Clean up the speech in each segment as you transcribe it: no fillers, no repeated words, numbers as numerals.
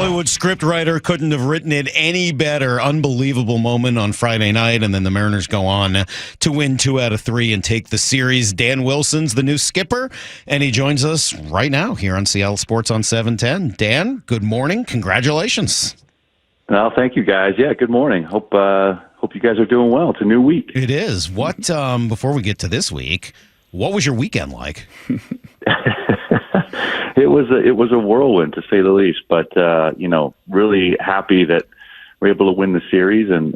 Hollywood scriptwriter couldn't have written it any better. Unbelievable moment on Friday night, and then the Mariners go on to win 2 out of 3 and take the series. Dan Wilson's the new skipper, and he joins us right now here on Seattle Sports on 710. Dan, good morning. Congratulations. Well, thank you, guys. Yeah, good morning. Hope you guys are doing well. It's a new week. It is. What? Before we get to this week, what was your weekend like? It was a whirlwind, to say the least. But really happy that we're able to win the series and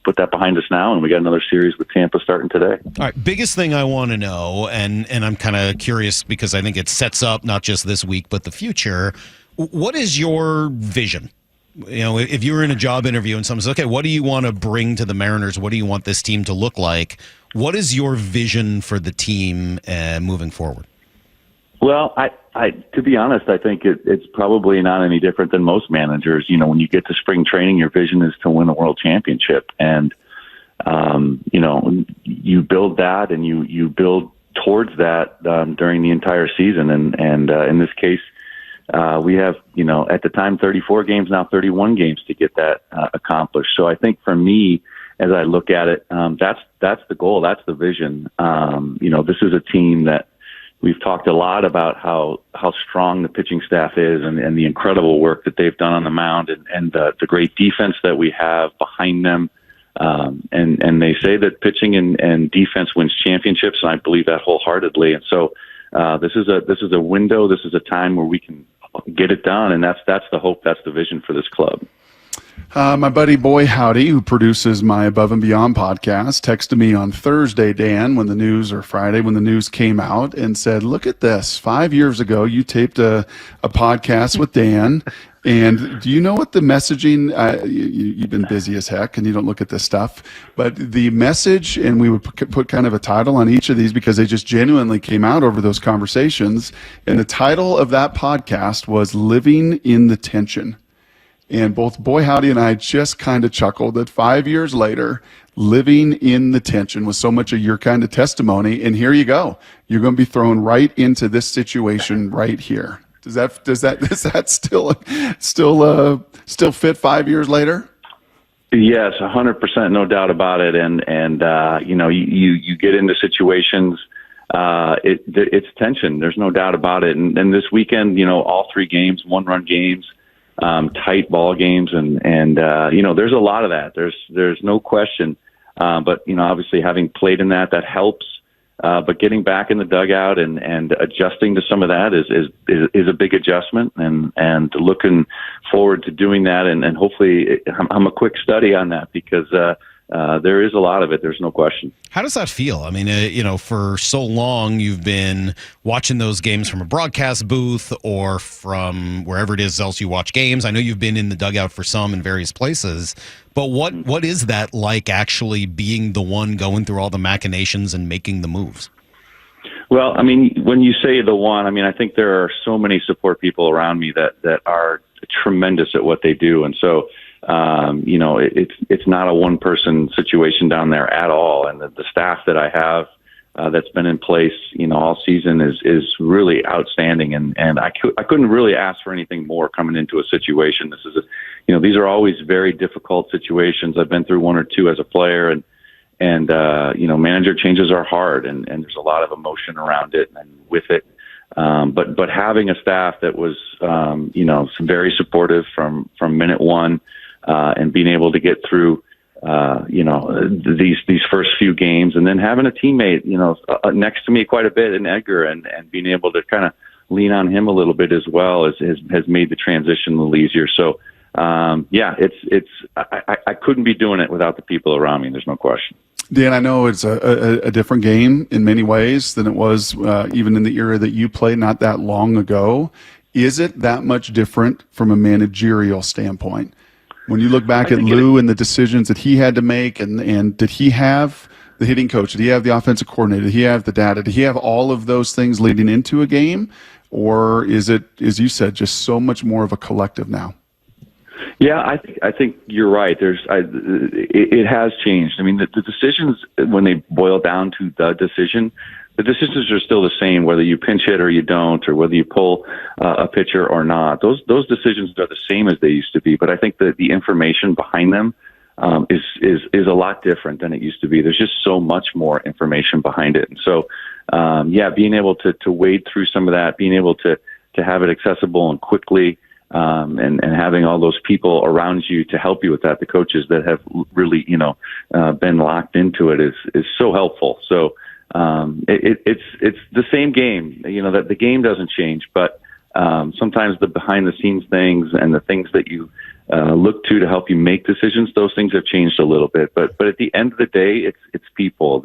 put that behind us now. And we got another series with Tampa starting today. All right, biggest thing I want to know, and I'm kind of curious because I think it sets up not just this week but the future. What is your vision? If you were in a job interview and someone says, okay, what do you want to bring to the Mariners? What do you want this team to look like? What is your vision for the team moving forward? Well, to be honest, I think it's probably not any different than most managers. When you get to spring training, your vision is to win a world championship. And, you build that and you build towards that during the entire season. And in this case, we have, at the time, 34 games, now 31 games to get that accomplished. So I think for me, as I look at it, that's the goal. That's the vision. This is a team that we've talked a lot about how strong the pitching staff is and the incredible work that they've done on the mound and the great defense that we have behind them. And they say that pitching and defense wins championships, and I believe that wholeheartedly. And so this is a window. This is a time where we can get it done, and that's the hope. That's the vision for this club. My buddy Boy Howdy, who produces my Above and Beyond podcast, texted me on Thursday, Dan, Friday when the news came out, and said, look at this. 5 years ago, you taped a podcast with Dan, and do you know what the messaging, you've been busy as heck, and you don't look at this stuff, but the message, and we would put kind of a title on each of these because they just genuinely came out over those conversations, and the title of that podcast was Living in the Tension. And both Boy Howdy and I just kind of chuckled that 5 years later, living in the tension was so much of your kind of testimony. And here you go. You're going to be thrown right into this situation right here. Does that still fit 5 years later? Yes, 100%, no doubt about it. And you get into situations. It's tension. There's no doubt about it. And this weekend, all 3 games, 1-run games. Tight ball games, and there's a lot of that. There's no question. But obviously having played in that helps. But getting back in the dugout and adjusting to some of that is a big adjustment, and looking forward to doing that. And hopefully I'm a quick study on that because there is a lot of it. There's no question. How does that feel? I mean, for so long you've been watching those games from a broadcast booth or from wherever it is else you watch games. I know you've been in the dugout for some in various places, but what is that like actually being the one going through all the machinations and making the moves? Well, I mean, when you say the one, I mean, I think there are so many support people around me that are tremendous at what they do. And so, it's not a one-person situation down there at all. And the staff that I have that's been in place, all season is really outstanding. And I couldn't really ask for anything more coming into a situation. This is these are always very difficult situations. I've been through 1 or 2 as a player, and manager changes are hard, and there's a lot of emotion around it and with it. But having a staff that was, very supportive from minute one, and being able to get through, these first few games, and then having a teammate, next to me quite a bit in Edgar, and being able to kind of lean on him a little bit as well has made the transition a little easier. So, I couldn't be doing it without the people around me. There's no question. Dan, I know it's a different game in many ways than it was even in the era that you played not that long ago. Is it that much different from a managerial standpoint? When you look back at Lou and the decisions that he had to make, and did he have the hitting coach? Did he have the offensive coordinator? Did he have the data? Did he have all of those things leading into a game? Or is it, as you said, just so much more of a collective now? Yeah, I think you're right. It has changed. I mean, the decisions, when they boil down to the decision, the decisions are still the same, whether you pinch hit or you don't, or whether you pull a pitcher or not. Those decisions are the same as they used to be, but I think that the information behind them is a lot different than it used to be. There's just so much more information behind it. And so, being able to wade through some of that, being able to have it accessible and quickly, and having all those people around you to help you with that, the coaches that have really, been locked into it is so helpful. So, it's the same game, that the game doesn't change, but sometimes the behind the scenes things and the things that you look to help you make decisions, those things have changed a little bit. But at the end of the day, it's people.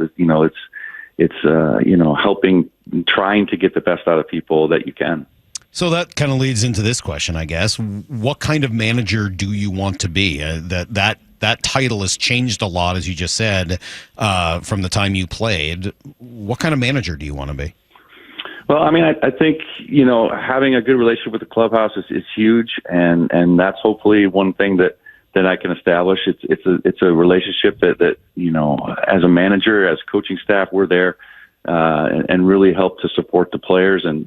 It's helping, trying to get the best out of people that you can. So that kind of leads into this question, I guess. What kind of manager do you want to be? That title has changed a lot, as you just said, from the time you played. What kind of manager do you want to be? Well, I mean, I think, having a good relationship with the clubhouse is huge, and that's hopefully one thing that I can establish. It's a relationship that as a manager, as coaching staff, we're there and really help to support the players, and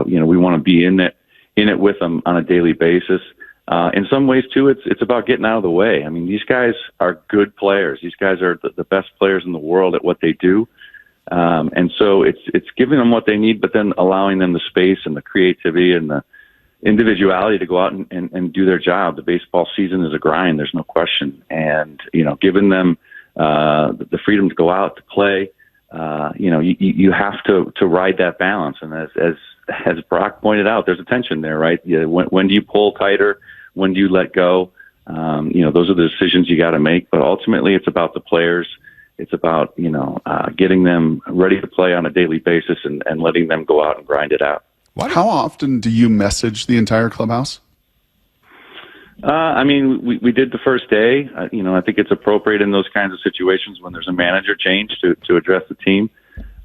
we want to be in it with them on a daily basis. In some ways, too, it's about getting out of the way. I mean, these guys are good players. These guys are the best players in the world at what they do. And so it's giving them what they need, but then allowing them the space and the creativity and the individuality to go out and do their job. The baseball season is a grind. There's no question. And, giving them the freedom to go out to play, you have to ride that balance. And as Brock pointed out, there's a tension there, right? When do you pull tighter? When do you let go? Those are the decisions you got to make, but ultimately it's about the players. It's about, getting them ready to play on a daily basis and letting them go out and grind it out. How often do you message the entire clubhouse? We did the first day. I think it's appropriate in those kinds of situations when there's a manager change to address the team.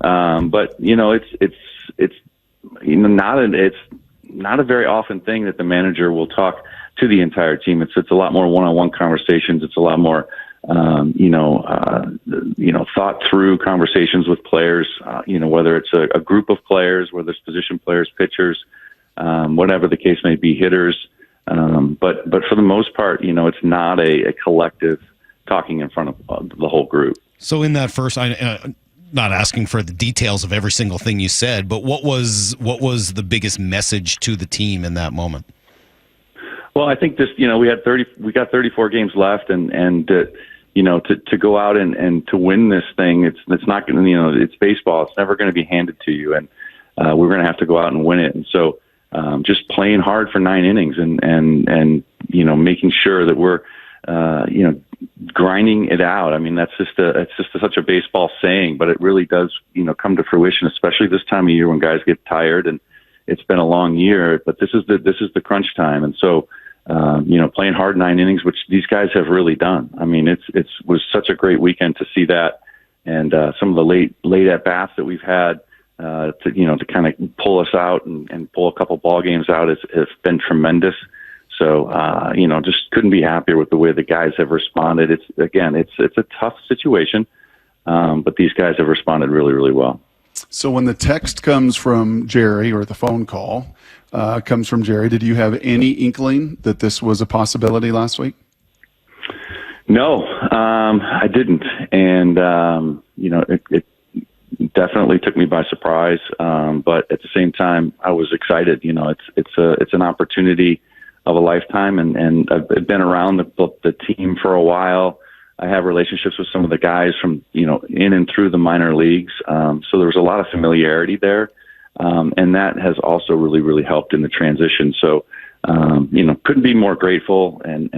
But it's not a very often thing that the manager will talk to the entire team. It's a lot more one-on-one conversations. It's a lot more thought through conversations with players, whether it's a group of players, whether it's position players, pitchers, whatever the case may be, hitters. But for the most part, it's not a collective talking in front of the whole group. So in that first, not asking for the details of every single thing you said, but what was the biggest message to the team in that moment? Well, I think this, we got 34 games left, and to go out and to win this thing, it's not going to, it's baseball. It's never going to be handed to you, and we're going to have to go out and win it. And so, just playing hard for 9 innings and making sure that we're, grinding it out. I mean, it's just such a baseball saying, but it really does, come to fruition, especially this time of year when guys get tired, and it's been a long year, but this is the crunch time. And so, playing hard 9 innings, which these guys have really done. I mean, it was such a great weekend to see that. And, some of the late at bats that we've had, to kind of pull us out and pull a couple ball games out has been tremendous. So, just couldn't be happier with the way the guys have responded. It's a tough situation, but these guys have responded really, really well. So when the text comes from Jerry, or the phone call comes from Jerry, did you have any inkling that this was a possibility last week? No, I didn't. And, it definitely took me by surprise. But at the same time, I was excited. It's an opportunity of a lifetime, and I've been around the team for a while. I have relationships with some of the guys from, in and through the minor leagues. So there was a lot of familiarity there. And that has also really, really helped in the transition. So, couldn't be more grateful and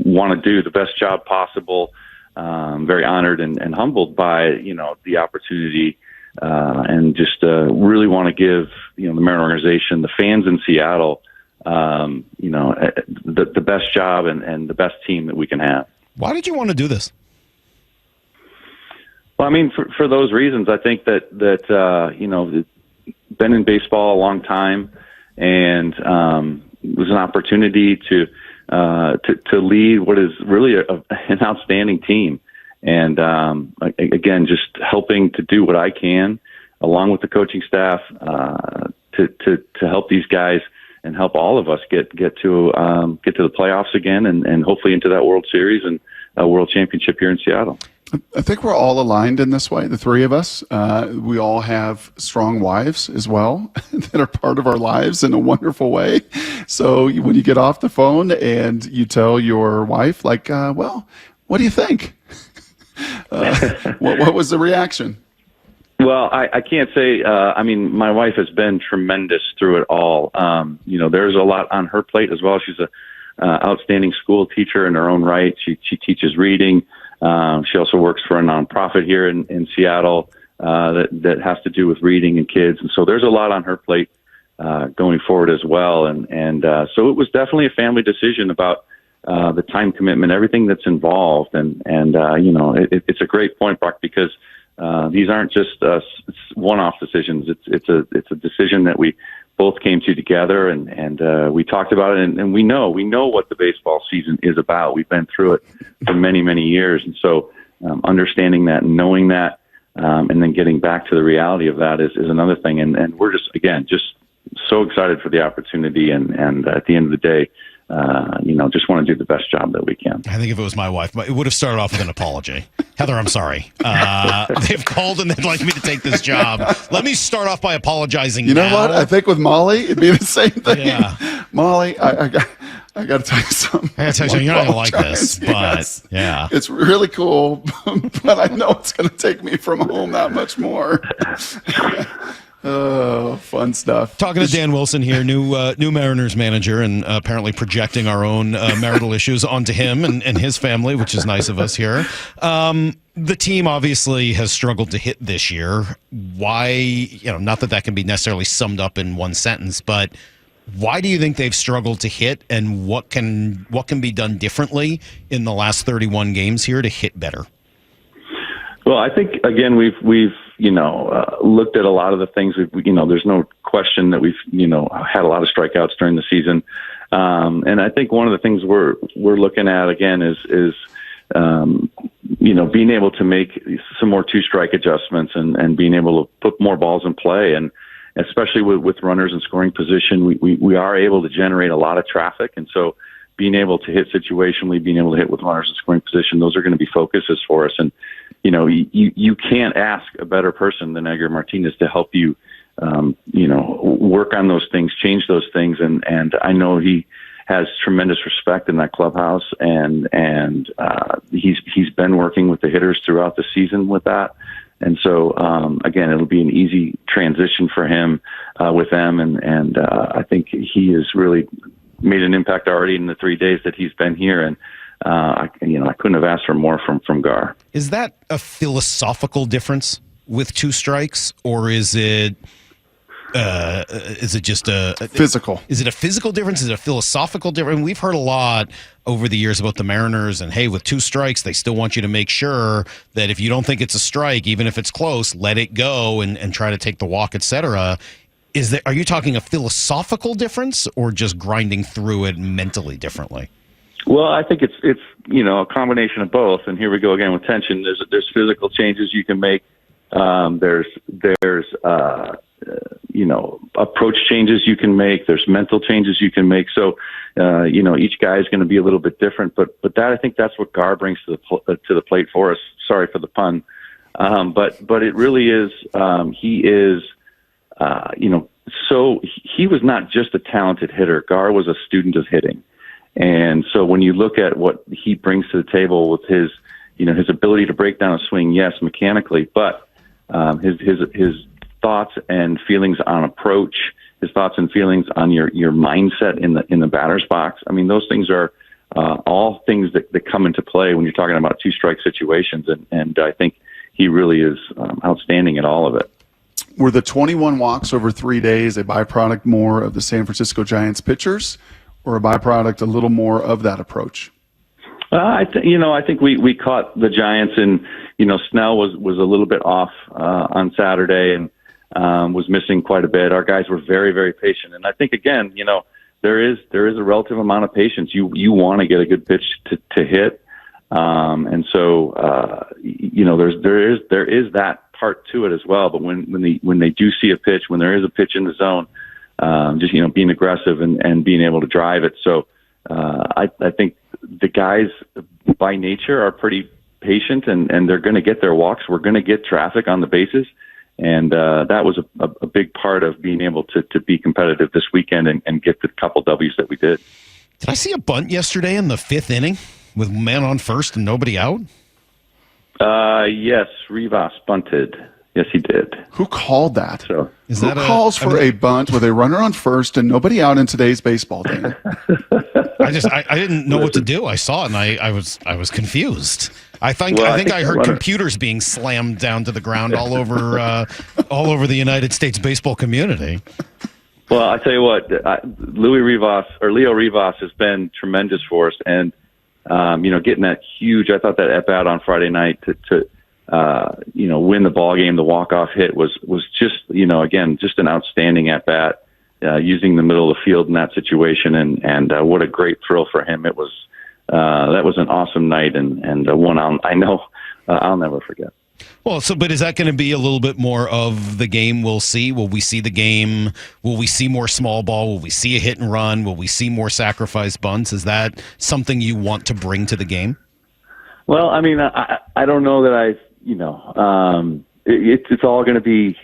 want to do the best job possible. Very honored and humbled by, the opportunity, and just really want to give, the Marin organization, the fans in Seattle, the best job and the best team that we can have. Why did you want to do this? Well, I mean, for those reasons, I think that been in baseball a long time, and it was an opportunity to lead what is really an outstanding team. And again, just helping to do what I can along with the coaching staff, to help these guys and help all of us get to the playoffs again, and hopefully into that World Series and a World Championship here in Seattle. I think we're all aligned in this way, the three of us. We all have strong wives as well that are part of our lives in a wonderful way. So when you get off the phone and you tell your wife, like, well, what do you think? What was the reaction? Well, I can't say, my wife has been tremendous through it all. There's a lot on her plate as well. She's a outstanding school teacher in her own right. She teaches reading. She also works for a nonprofit here in Seattle that has to do with reading and kids. And so there's a lot on her plate going forward as well. And so it was definitely a family decision about the time commitment, everything that's involved. And it's a great point, Brock, because these aren't just one-off decisions. It's a decision that we both came to together, and we talked about it, and we know what the baseball season is about. We've been through it for many, many years, and so understanding that and knowing that, and then getting back to the reality of that is another thing. And we're just so excited for the opportunity, and at the end of the day, just want to do the best job that we can. I think if it was my wife, it would have started off with an apology. Heather, I'm sorry. They've called and they'd like me to take this job. Let me start off by apologizing. You know what? I think with Molly, it'd be the same thing. Yeah. Molly, I got to tell you something. I got to tell you something. You're not going to like this, but yes. Yeah. It's really cool, but I know it's going to take me from home that much more. Oh, fun stuff. Talking to Dan Wilson here, new Mariners manager, and apparently projecting our own marital issues onto him and his family, which is nice of us here. The team obviously has struggled to hit this year. Why, not that can be necessarily summed up in one sentence, but why do you think they've struggled to hit, and what can be done differently in the last 31 games here to hit better? Well, I think, again, we've looked at a lot of the things. There's no question that we've, had a lot of strikeouts during the season. And I think one of the things we're looking at, again, is being able to make some more two-strike adjustments and being able to put more balls in play. And especially with runners in scoring position, we are able to generate a lot of traffic. And so being able to hit situationally, being able to hit with runners in scoring position, those are going to be focuses for us. And, you can't ask a better person than Edgar Martinez to help you, work on those things, change those things. And I know he has tremendous respect in that clubhouse, and he's been working with the hitters throughout the season with that. And so, again, it'll be an easy transition for him with them. And I think he has really made an impact already in the 3 days that he's been here. And, I couldn't have asked for more from Gar. Is that a philosophical difference with two strikes, or is it just a physical? Is it a physical difference? Is it a philosophical difference? We've heard a lot over the years about the Mariners, and hey, with two strikes, they still want you to make sure that if you don't think it's a strike, even if it's close, let it go and try to take the walk, etc. Are you talking a philosophical difference, or just grinding through it mentally differently? Well, I think it's a combination of both. And here we go again with tension. There's physical changes you can make. There's approach changes you can make. There's mental changes you can make. So each guy is going to be a little bit different. But I think that's what Gar brings to the plate for us. Sorry for the pun, but it really is. He is so he was not just a talented hitter. Gar was a student of hitting. And so when you look at what he brings to the table with his ability to break down a swing, yes, mechanically, but his thoughts and feelings on approach, his thoughts and feelings on your mindset in the batter's box. I mean, those things are all things that come into play when you're talking about two-strike situations. And I think he really is outstanding at all of it. Were the 21 walks over 3 days a byproduct more of the San Francisco Giants pitchers, or a byproduct a little more of that approach? I think we caught the Giants, and Snell was a little bit off on Saturday and was missing quite a bit. Our guys were very, very patient, and I think again, there is a relative amount of patience. You want to get a good pitch to hit, and so there is that part to it as well. But when they do see a pitch, when there is a pitch in the zone, just being aggressive and being able to drive it. So I think the guys by nature are pretty patient, and they're going to get their walks. We're going to get traffic on the bases. And that was a big part of being able to be competitive this weekend and get the couple W's that we did. Did I see a bunt yesterday in the 5th inning with man on first and nobody out? Yes, Rivas bunted. Yes, he did. Who called that? So, Who calls for a bunt with a runner on first and nobody out in today's baseball game? I didn't know what to do. I saw it and I was confused. I think I heard computers being slammed down to the ground all over the United States baseball community. Well, I tell you what, Leo Rivas has been tremendous for us, and getting that huge. I thought that at bat on Friday night to win the ball game, the walk-off hit was just again just an outstanding at bat, using the middle of the field in that situation, and what a great thrill for him it was. That was an awesome night, and one I'll never forget. Well, but is that going to be a little bit more of the game we'll see? Will we see the game? Will we see more small ball? Will we see a hit and run? Will we see more sacrifice bunts? Is that something you want to bring to the game? Well, I mean, I don't know that it's all going to be,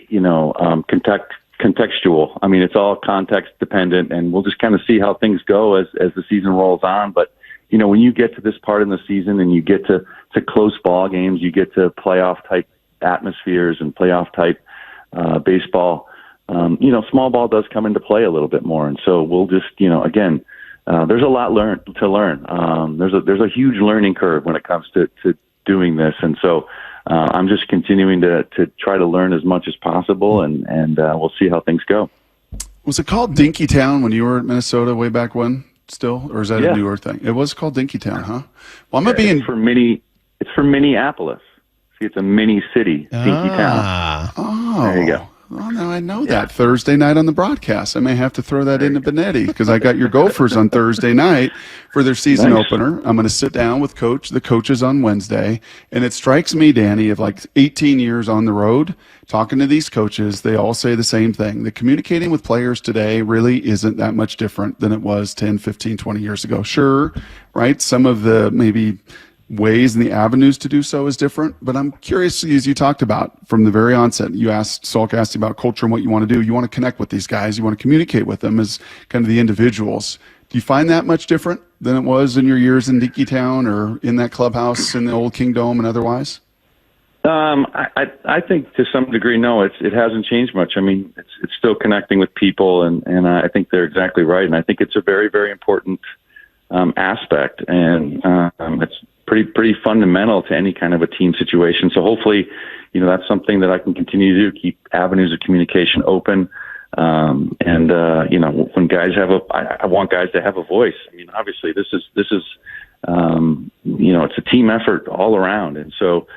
contextual. I mean, it's all context dependent, and we'll just kind of see how things go as the season rolls on. But, when you get to this part in the season and you get to close ball games, you get to playoff type atmospheres and playoff type baseball, small ball does come into play a little bit more. And so we'll just, again, there's a lot to learn. There's a huge learning curve when it comes to doing this. And so I'm just continuing to try to learn as much as possible, and we'll see how things go. Was it called Dinkytown when you were at Minnesota way back when still, or is that a newer thing? It was called Dinkytown, huh? Well, I'm not being It's for Minneapolis. See, it's a mini city, Dinkytown. Oh, there you go. Well, now I know that. Thursday night on the broadcast. I may have to throw that into Benetti because I got your Gophers on Thursday night for their season opener. I'm going to sit down with the coaches on Wednesday. And it strikes me, Danny, of like 18 years on the road, talking to these coaches, they all say the same thing. The communicating with players today really isn't that much different than it was 10, 15, 20 years ago. Sure, right? Some of the maybe ways and the avenues to do so is different, but I'm curious, as you talked about from the very onset, Salk asked you about culture and what you want to do. You want to connect with these guys. You want to communicate with them as kind of the individuals. Do you find that much different than it was in your years in Dinkytown or in that clubhouse in the old Kingdome and otherwise? I think to some degree, no, it hasn't changed much. I mean, it's still connecting with people, and I think they're exactly right. And I think it's a very, very important aspect, and it's pretty fundamental to any kind of a team situation. So hopefully, that's something that I can continue to do, keep avenues of communication open. When guys I want guys to have a voice. I mean, obviously this is it's a team effort all around. And so,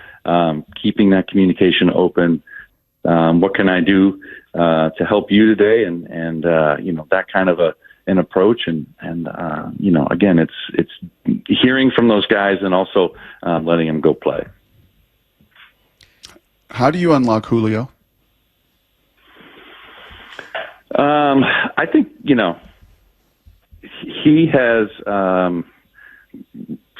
keeping that communication open, what can I do, to help you today? And that kind of an approach, and again, it's hearing from those guys and also letting them go play. How do you unlock Julio? I think he has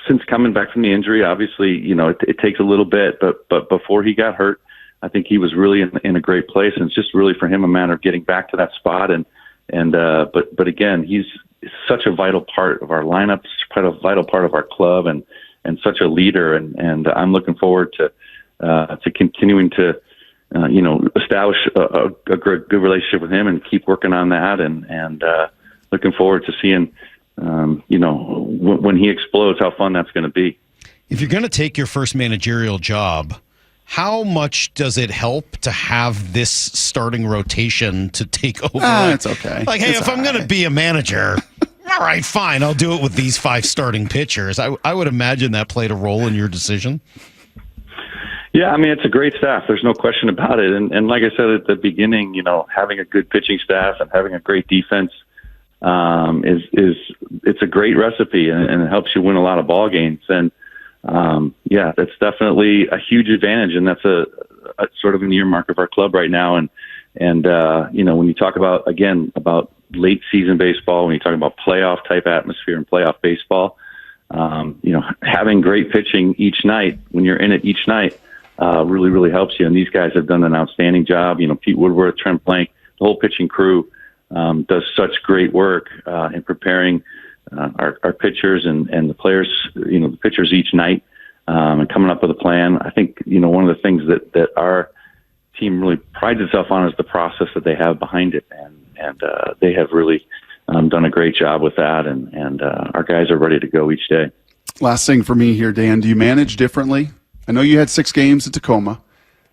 since coming back from the injury. Obviously, it takes a little bit, but before he got hurt, I think he was really in a great place, and it's just really for him a matter of getting back to that spot. But again, he's such a vital part of our lineup, such a vital part of our club, and such a leader. And I'm looking forward to continuing to establish a good relationship with him and keep working on that. And looking forward to seeing when he explodes, how fun that's going to be. If you're going to take your first managerial job, how much does it help to have this starting rotation to take over? It's okay. Like, hey, if I'm going to be a manager, all right, fine, I'll do it with these 5 starting pitchers. I would imagine that played a role in your decision. Yeah, I mean, it's a great staff. There's no question about it. And like I said at the beginning, having a good pitching staff and having a great defense it's a great recipe, and it helps you win a lot of ball games. And that's definitely a huge advantage, and that's sort of an earmark of our club right now. And when you talk about late season baseball, when you talk about playoff type atmosphere and playoff baseball, having great pitching each night when you're in it each night really, really helps you. And these guys have done an outstanding job. Pete Woodworth, Trent Blank, the whole pitching crew does such great work in preparing our pitchers and the players, the pitchers each night, and coming up with a plan. I think, one of the things that our team really prides itself on is the process that they have behind it. And they have really done a great job with that. And our guys are ready to go each day. Last thing for me here, Dan, do you manage differently? I know you had 6 games at Tacoma,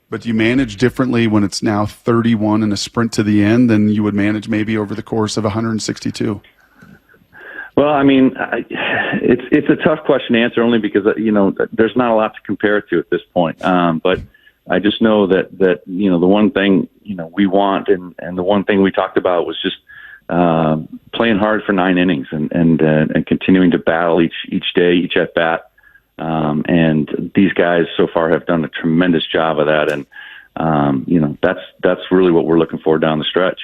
but do you manage differently when it's now 31 and a sprint to the end than you would manage maybe over the course of 162? Well, I mean, it's a tough question to answer only because, there's not a lot to compare it to at this point. But I just know that the one thing, we want and the one thing we talked about was just playing hard for 9 innings and continuing to battle each day, each at bat. And these guys so far have done a tremendous job of that. And, that's really what we're looking for down the stretch.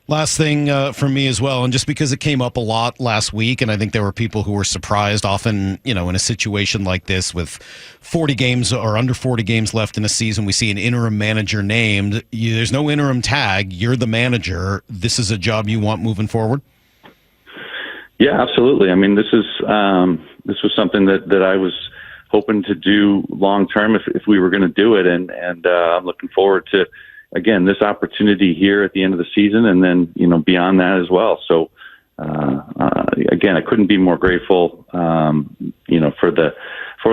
Last thing for me as well, and just because it came up a lot last week, and I think there were people who were surprised often, in a situation like this with 40 games or under 40 games left in a season, we see an interim manager named. There's no interim tag. You're the manager. This is a job you want moving forward? Yeah, absolutely. I mean, this was something that I was hoping to do long term if we were going to do it. And I'm looking forward to, again, this opportunity here at the end of the season and then, beyond that as well. So, again, I couldn't be more grateful, for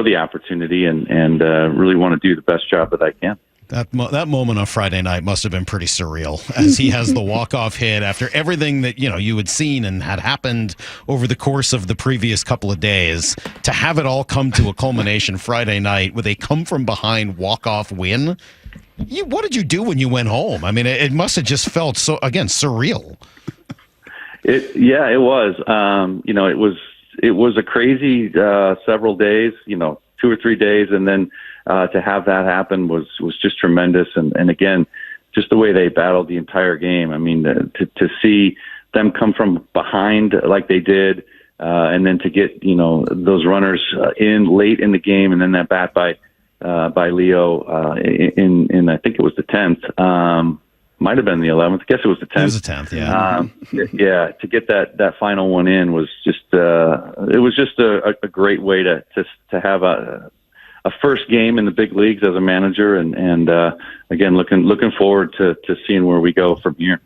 the opportunity and really want to do the best job that I can. That moment on Friday night must have been pretty surreal as he has the walk-off hit after everything that, you had seen and had happened over the course of the previous couple of days. To have it all come to a culmination Friday night with a come-from-behind walk-off win. What did you do when you went home? I mean, it must have just felt so, again, surreal. It was. It was a crazy several days, 2 or 3 days, and then to have that happen was just tremendous. And again, just the way they battled the entire game. I mean, to see them come from behind like they did, and then to get those runners in late in the game, and then that bat by Leo in I think it was the 10th. Might have been the 11th. I guess it was the 10th. It was the 10th, yeah. Yeah, to get that final one in was just it was just a great way to have a first game in the big leagues as a manager, and again looking forward to seeing where we go from here.